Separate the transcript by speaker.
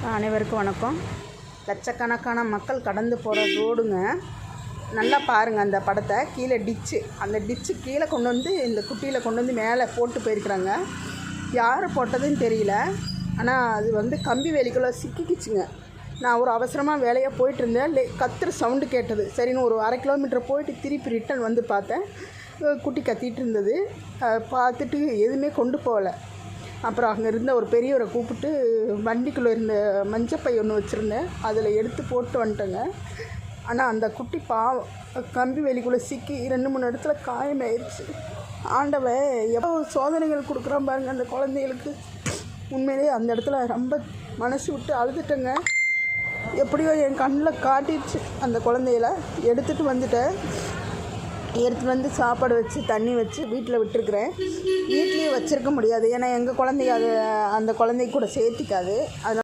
Speaker 1: அனைவருக்கும் வணக்கம். லட்சக்கணக்கான மக்கள் கடந்து போகிற ரோடுங்க. நல்லா பாருங்கள் அந்த படத்தை. கீழே டிச்சு, அந்த டிச்சு கீழே கொண்டு வந்து இந்த குட்டியில் கொண்டு வந்து மேலே போட்டு போயிருக்கிறாங்க. யார் போட்டதுன்னு தெரியல. ஆனால் அது வந்து கம்பி வேலிக்குள்ளே சிக்கிக்கிச்சுங்க. நான் ஒரு அவசரமாக வேலையாக போயிட்டுருந்தேன். கத்துற சவுண்டு கேட்டது. சரின்னு ஒரு 1/2 கிலோமீட்டர் போயிட்டு திருப்பி ரிட்டன் வந்து பார்த்தேன். குட்டி கத்திகிட்டு இருந்தது. பார்த்துட்டு எதுவுமே கொண்டு போகலை. அப்புறம் அங்கே இருந்த ஒரு பெரியவரை கூப்பிட்டு வண்டிக்குள்ளே இருந்த மஞ்சப்பை ஒன்று வச்சுருந்தேன், அதில் எடுத்து போட்டு வந்துட்டேங்க. ஆனால் அந்த குட்டி கம்பி வேலிக்குள்ளே சிக்கி 2-3 இடத்துல காயமாயிடுச்சு. ஆண்டவன் எவ்வளோ சோதனைகள் கொடுக்குறான் பாருங்கள் அந்த குழந்தைகளுக்கு. உண்மையிலே அந்த இடத்துல ரொம்ப மனசு விட்டு அழுதுட்டேங்க. எப்படியோ என் கண்ணில் காட்டிடுச்சு. அந்த குழந்தைகளை எடுத்துகிட்டு வந்துட்டேன். எடுத்துகிட்டு வந்து சாப்பாடு வச்சு தண்ணி வச்சு வீட்டில் விட்டுருக்குறேன். வீட்லேயே வச்சுருக்க முடியாது, ஏன்னா எங்கள் குழந்தைங்க அந்த குழந்தைக்கு கூட சேர்த்திக்காது. அதனால்